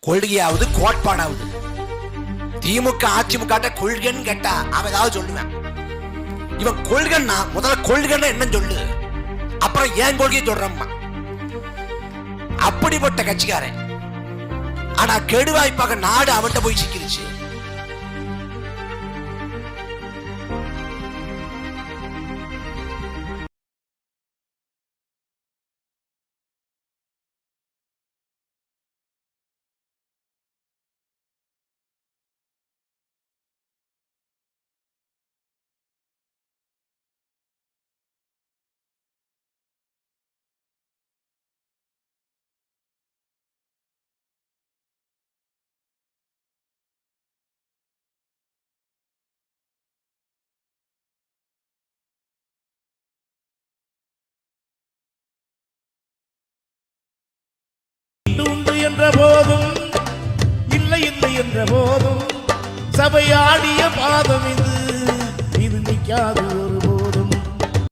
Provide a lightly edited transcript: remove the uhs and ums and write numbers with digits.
கொள்கையாவது கோட்பாடாவது. திமுக அதிமுக கொள்கைன்னு கேட்டா அவன் ஏதாவது சொல்லுவேன். இவன் கொள்கைன்னா முதல்ல கொள்கைன்னா என்ன சொல்லு, அப்புறம் ஏன் கொள்கையை சொல்றம்மா. அப்படிப்பட்ட கட்சிக்காரன். ஆனா கெடுவாய்ப்பாக நாடு அவன்கிட்ட போய் சிக்கிருச்சு. என்ற போதும் இல்லை இல்லை என்ற போதும் சபையாடிய பாதம் இது நிற்காது.